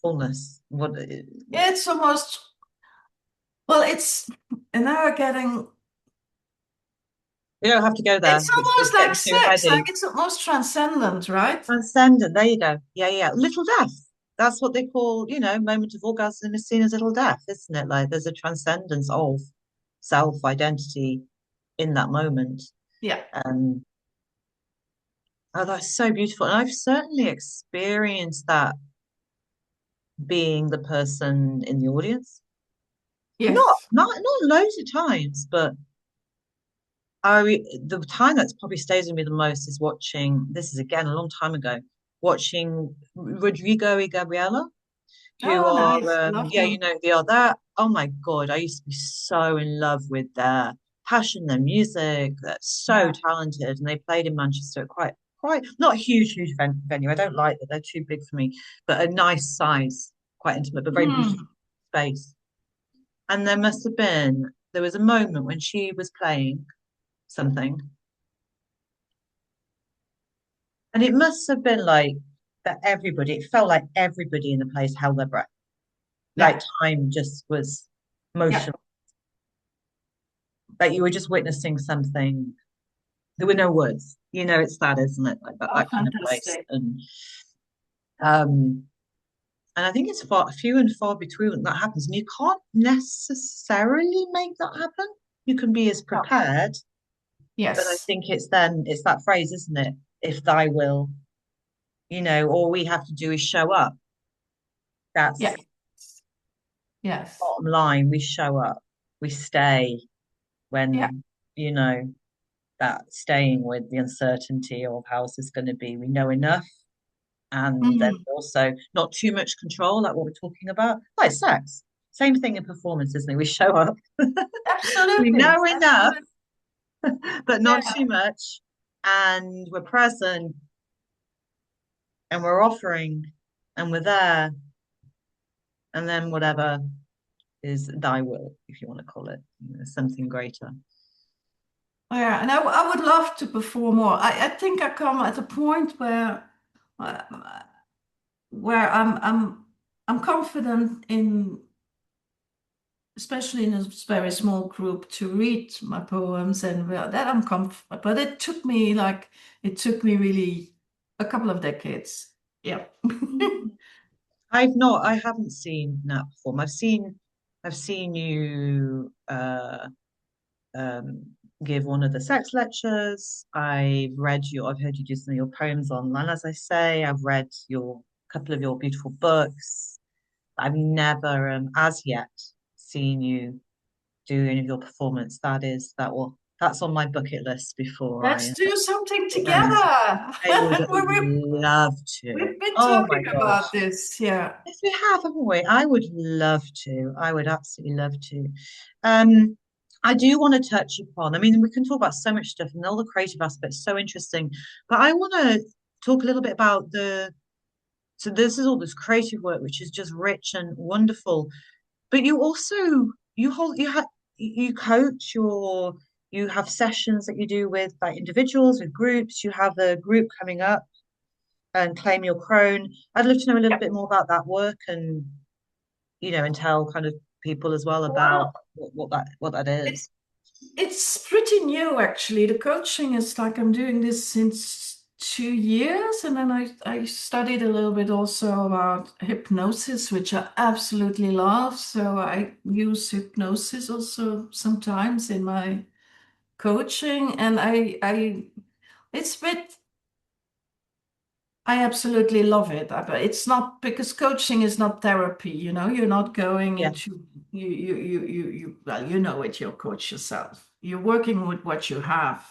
fullness. It's almost, well, and now we're getting, We don't have to go there. it's It's almost getting like too sex, like heady. it's almost transcendent, right? Transcendent. There you go. Yeah, yeah. Little death. That's what they call, moment of orgasm is seen as little death, isn't it? Like there's a transcendence of self identity in that moment. Yeah. Um, oh, that's so beautiful. And I've certainly experienced that being the person in the audience. Not Yes. not not loads of times, but the time that's probably stays with me the most is watching. This is again a long time ago. Watching Rodrigo and Gabriela, who Oh, are nice. Love yeah, them. they are that. Oh my God, I used to be so in love with their passion, their music. They're so Yeah. talented, and they played in Manchester quite not a huge venue. I don't like that; they're too big for me, but a nice size, quite intimate, but very beautiful Hmm. space. And there was a moment when she was playing something, and it must have been like that it felt like everybody in the place held their breath. Like Yeah. time just was Yeah. motion, like you were just witnessing something. There were no words. It's that, isn't it? Like Oh, that kind of place. fantastic. Um, and I think it's few and far between when that happens. And you can't necessarily make that happen. You can be as Oh, prepared, but I yes. think it's that phrase, isn't it? If thy will, all we have to do is show up. Yeah. That's Yes. bottom line. We show up. We stay Yeah. when, you know, that staying with the uncertainty of how is this going to be. We know enough. And then Mm. also not too much control, like what we're talking about. Like sex. Same thing in performance, isn't it? We show up. We Absolutely. know enough, Absolutely. but not Yeah. too much. And we're present and we're offering and we're there. And then whatever is thy will, if you want to call it, something greater. Oh, yeah. And I would love to perform more. I think I come at a point uh, where I'm confident in, especially in a very small group, to read my poems, and that I'm comfortable. But it took me really a couple of decades. Yeah. I haven't seen Nat perform. I've seen you um, give one of the sex lectures. I've heard you do some of your poems online, as I say. I've read your couple of your beautiful books. I've never, as yet, seen you do any of your performance, that's on my bucket list before Let's do something um, together. I would We've love to. we've been Oh my talking about gosh. this. Yeah. Yes, we have, haven't we? I would love to. I would absolutely love to. Um, I do want to touch upon, I mean, we can talk about so much stuff and all the creative aspects, so interesting. But I want to talk a little bit about so this is all this creative work, which is just rich and wonderful. But you also, you coach you have sessions that you do with like individuals, with groups. You have a group coming up and Claim Your Crone. I'd love to know a little Yeah. bit more about that work and and tell kind of people as well about Well, what that it's is. it's pretty new actually. The coaching is like I'm doing this since 2 years, and then I studied a little bit also about hypnosis, which I absolutely love. So I use hypnosis also sometimes in my coaching, and I it's a bit I absolutely love it. But it's not because coaching is not therapy, You're not going Yeah. into well, you know it, you'll coach yourself. You're working with what you have.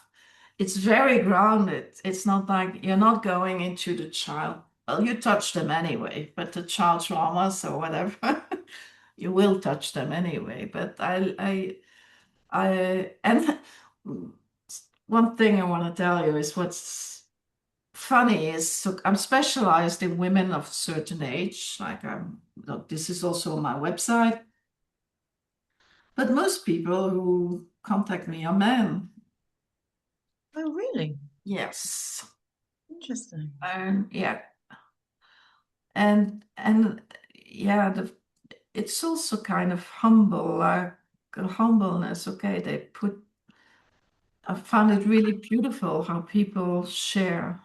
It's very grounded. It's not like you're not going into the child. Well, you touch them anyway, but the child traumas or whatever, you will touch them anyway. But and one thing I want to tell you is what's funny is so I'm specialized in women of a certain age. Like look, this is also on my website. But most people who contact me are men. Oh, really? Yes. Interesting. Yeah. And yeah, it's also kind of humble, like a humbleness. Okay, I found it really beautiful how people share.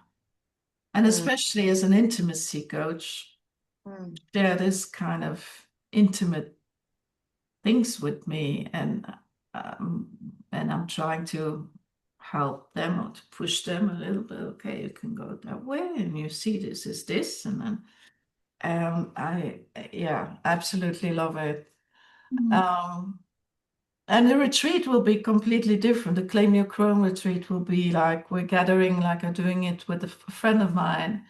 And Mm, especially as an intimacy coach, mm, share this kind of intimate things with me, um, and I'm trying to help them or to push them a little bit. Okay, you can go that way, and you see this is this, and then I yeah, absolutely love it. mm. Um, and the retreat will be completely different. The Claim Your Chrome retreat will be like we're gathering, like I'm doing it with a friend of mine.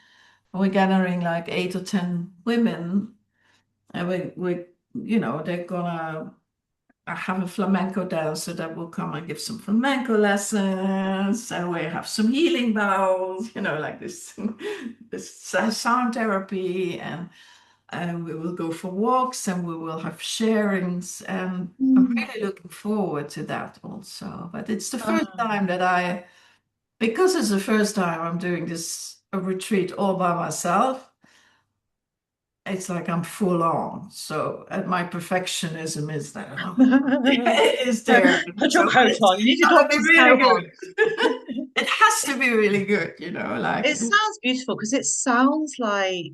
We're gathering like 8 or 10 women, and they're gonna I have a flamenco dancer that will come and give some flamenco lessons, and we have some healing bowls, like this, this sound therapy, and we will go for walks, and we will have sharings, and I'm Mm. really looking forward to that also. But it's the first Ah. time because it's the first time I'm doing this a retreat all by myself. It's like I'm full on. So, and my perfectionism is there. Is there. Put your So coat it's on. You need your gotta be doctor's really coat on. good. It has to be really good, like It sounds beautiful because it sounds like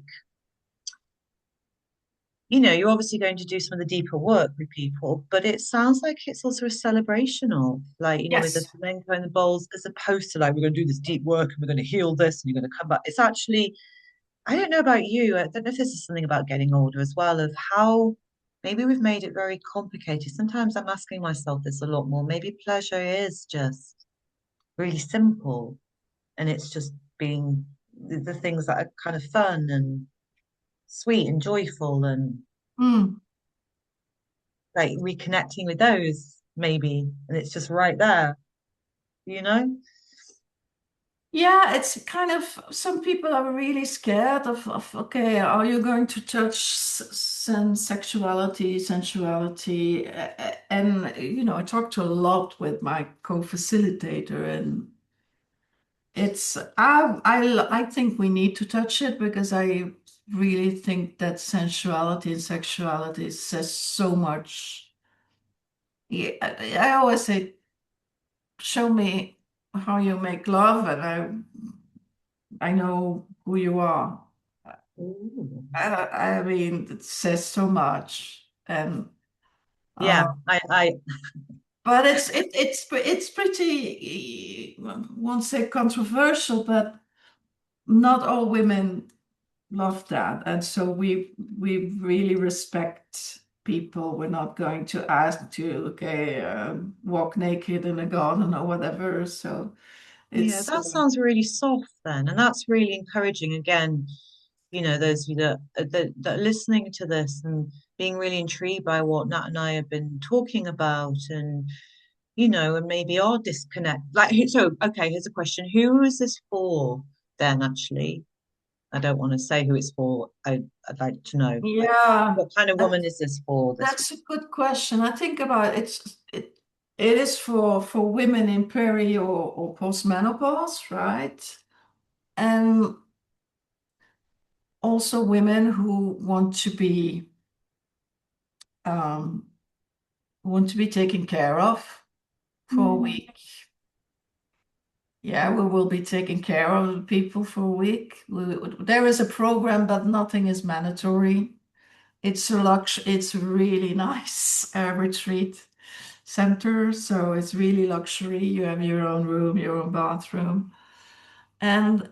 you're obviously going to do some of the deeper work with people, but it sounds like it's also a celebration of, like, with the yes. flamenco and the bowls, as opposed to like, we're going to do this deep work and we're going to heal this and you're going to come back. It's actually, I don't know about you, I don't know if this is something about getting older as well, of how maybe we've made it very complicated. Sometimes I'm asking myself this a lot more. Maybe pleasure is just really simple and it's just being the things that are kind of fun and sweet and joyful and Mm. like reconnecting with those maybe, and it's just right there, you know? Yeah, it's kind of some people are really scared of okay, are you going to touch some sexuality, sensuality? And I talked to a lot with my co-facilitator, and I think we need to touch it because I really think that sensuality and sexuality says so much. Yeah, I always say, show me how you make love, and I know who you are. Ooh. I mean, it says so much, and Yeah, uh, I but it's pretty, won't say controversial, but not all women love that, and so we really respect. people. We're not going to ask to, okay, walk naked in a garden or whatever. So Yeah, it's, that sounds really soft then, and that's really encouraging. Again, those of you that are listening to this and being really intrigued by what Nat and I have been talking about, and maybe are disconnect. Like, so, okay, here's a question: who is this for? Then, actually, I don't want to say who it's for. I'd like to know, like, yeah, what kind of that- woman is this for? This. that's a good question. I think about it, it is for women in peri or postmenopause, right? And also women who um, want to be taken care of for a Mm, week. Yeah, we will be taking care of the people for a week. There is a program, but nothing is mandatory. It's a really nice retreat center, so it's really luxury. You have your own room, your own bathroom, and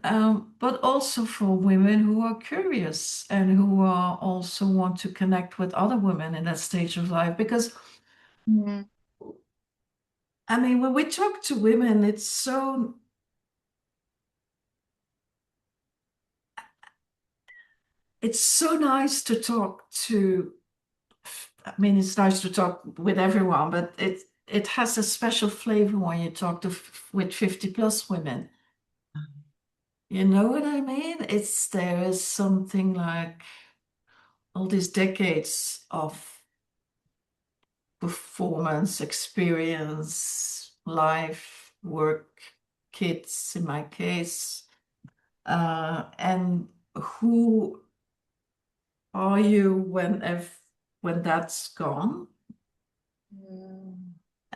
but also for women who are curious and who are also want to connect with other women in that stage of life. Because mm, I mean, when we talk to women, it's so nice to talk to. I mean, it's nice to talk with everyone, but it has a special flavor when you talk with 50 plus women. You know what I mean? There is something like all these decades of performance, experience, life, work, kids in my case. And who are you when that's gone? mm,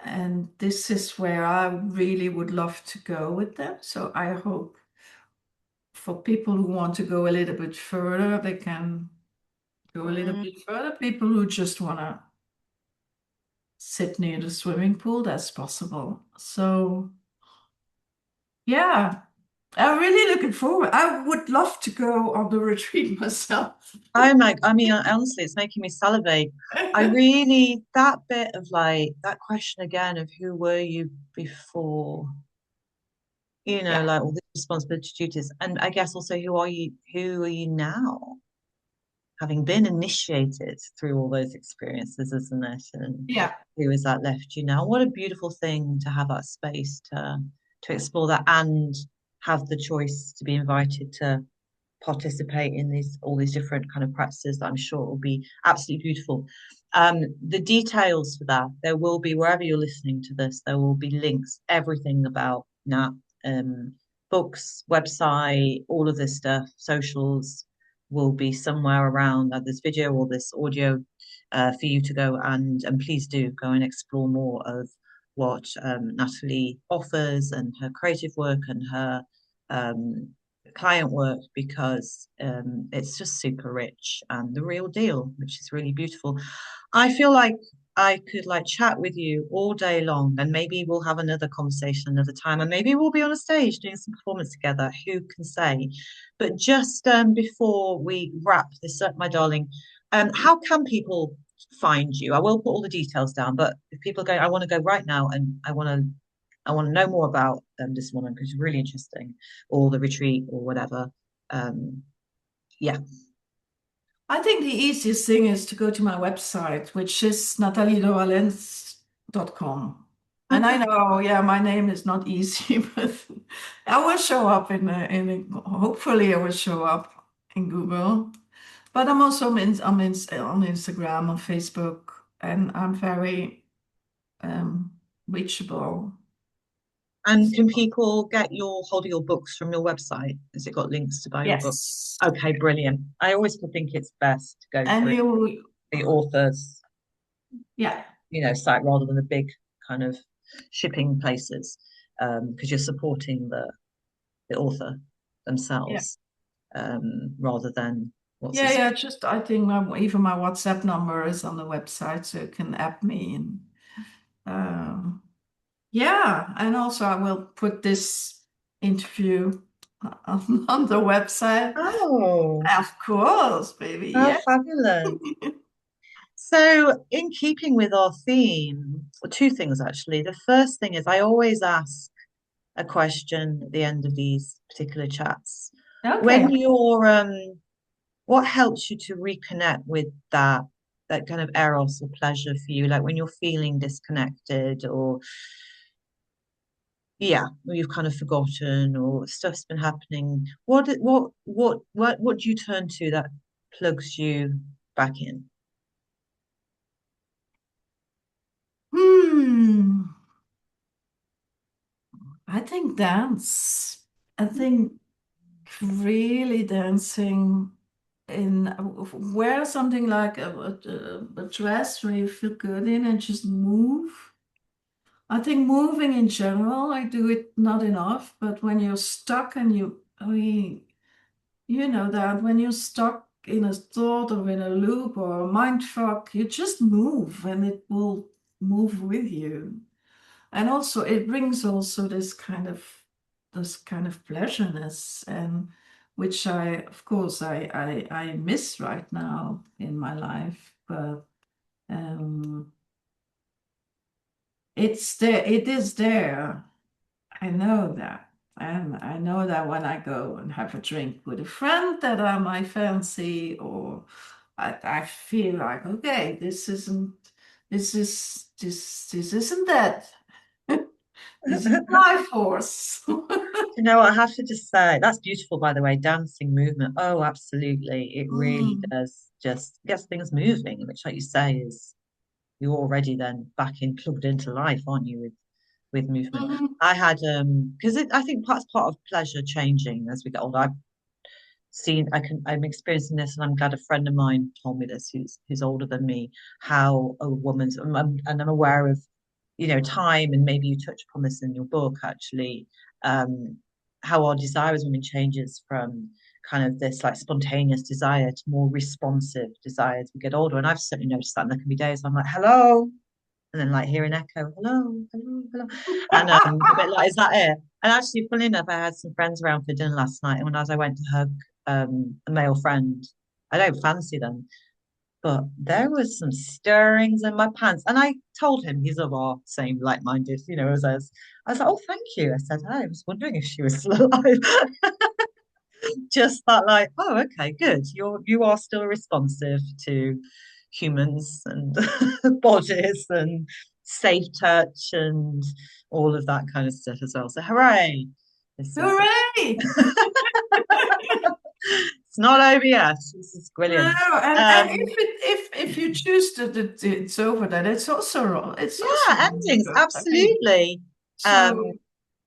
And this is where I really would love to go with them. So I hope for people who want to go a little bit further, they can go a little mm. bit further. People who just want to sit near the swimming pool, that's possible. So yeah, I'm really looking forward. I would love to go on the retreat myself. I mean, honestly, it's making me salivate. That bit of like that question again of who were you before, Yeah, like all the responsibility duties. And I guess also who are you now? Having been initiated through all those experiences, isn't it? And yeah, who is that left you now? What a beautiful thing to have that space to explore that and have the choice to be invited to participate in all these different kind of practices that I'm sure will be absolutely beautiful. The details for that, there will be wherever you're listening to this, there will be links, everything about Nat, books, website, all of this stuff, socials will be somewhere around this video or this audio for you to go and please do go and explore more of what Nathalie offers and her creative work and her um, client work because it's just super rich and the real deal, which is really beautiful. I feel like I could like chat with you all day long, and maybe we'll have another conversation another time, and maybe we'll be on a stage doing some performance together. Who can say? But just before we wrap this up, my darling, how can people find you? I will put all the details down, but if people go, I want to go right now, and I want to know more about this woman because it's really interesting, or the retreat, or whatever. Um, yeah. I think the easiest thing is to go to my website, which is nataliedewalhens.com. And I Okay. know, yeah, my name is not easy, but I will show up hopefully I will show up in Google. But I'm also on Instagram, on Facebook, and I'm very um, reachable. And can people get your hold of your books from your website? Has it got links to buy your book? Yes. Okay, brilliant. I always think it's best to go And through you, the author's, yeah, site rather than the big kind of shipping places, because you're supporting the author yeah. themselves, rather than what's Yeah, his. yeah, just I think even my WhatsApp number is on the website, so you can add me. And yeah, and also I will put this interview on the website. Oh, Of course, baby. how Yeah. fabulous. So, in keeping with our theme, well, two things actually. The first thing is I always ask a question at the end of these particular chats. When Okay. you're, what helps you to reconnect with that kind of eros or pleasure for you? Like when you're feeling disconnected, or yeah, or you've kind of forgotten, or stuff's been happening. What do you turn to that plugs you back in? Hmm. I think dance. I think really dancing in wear something like a dress where you feel good in and just move. I think moving in general, I do it not enough, but when you're stuck and I mean, you know that when you're stuck in a thought or in a loop or a mind fuck, you just move and it will move with you. And also it brings also this kind of pleasureness and which I of course I miss right now in my life. But um it's there, it is there. I know that. And I know that when I go and have a drink with a friend that I might fancy, or I feel like, okay, this isn't that. This is life force. You know, I have to just say that's beautiful, by the way, dancing movement. Oh, absolutely. It really Mm. does just gets things moving, which, like you say, is you're already then back in plugged into life, aren't you, with movement. Mhm. I had because I think that's part of pleasure changing as we get older. I've seen I'm experiencing this, and I'm glad a friend of mine told me this, who's older than me, how a woman's and I'm aware of, time, and maybe you touch upon this in your book actually, um, how our desire as women changes from kind of this like spontaneous desire to more responsive desire as we get older. And I've certainly noticed that, and there can be days I'm like, hello, and then like hear an echo, hello, hello, hello, and a bit like, is that it? And actually, funny enough, I had some friends around for dinner last night, and when as I went to hug a male friend, I don't fancy them, but there was some stirrings in my pants, and I told him he's of our same like-minded, as us. I was like, "Oh, thank you." I said, "I was wondering if she was still alive." Just that, like, oh, okay, good. You are still responsive to humans and bodies and safe touch and all of that kind of stuff as well. So, hooray! This is Hooray! it's not over yet. This is No, brilliant. and if you choose it's over, then it's also Yeah, endings, good. I mean, absolutely. Um, so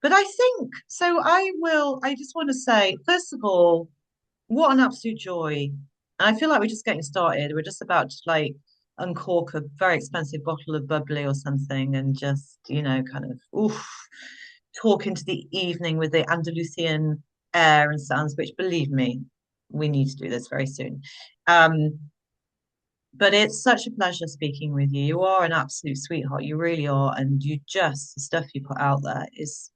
but I think so. I just want to say, first of all, what an absolute joy. And I feel like we're just getting started. We're just about to like uncork a very expensive bottle of bubbly or something and just, kind of talk into the evening with the Andalusian air and sounds, which believe me, we need to do this very soon. Um, but it's such a pleasure speaking with you. You are an absolute sweetheart. You really are. And the stuff you put out there is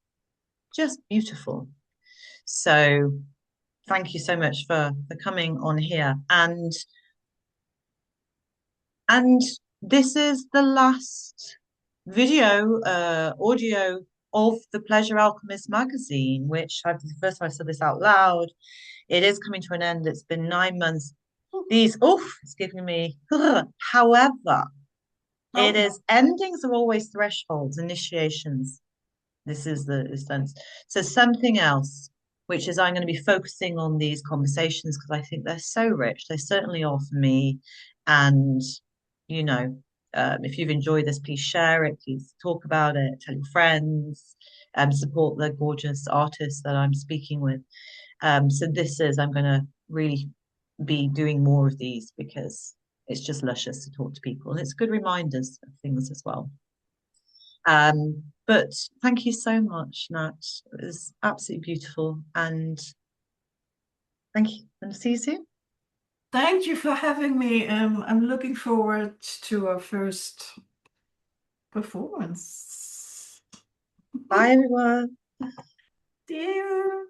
just beautiful. So thank you so much for coming on here. And this is the last video, audio of the Pleasure Alchemist magazine, which the first time I said this out loud, it is coming to an end. It's been 9 months. It's giving me. However, it oh, is endings are always thresholds, initiations. This is the sense. So something else, which is I'm going to be focusing on these conversations because I think they're so rich. They certainly are for me. And, you know, if you've enjoyed this, please share it. Please talk about it. Tell your friends. Support the gorgeous artists that I'm speaking with. I'm going to really be doing more of these because it's just luscious to talk to people. And it's good reminders of things as well. But thank you so much, Nat. It was absolutely beautiful. And thank you. And see you soon. thank you for having me. I'm looking forward to our first performance. Bye, everyone. Dear.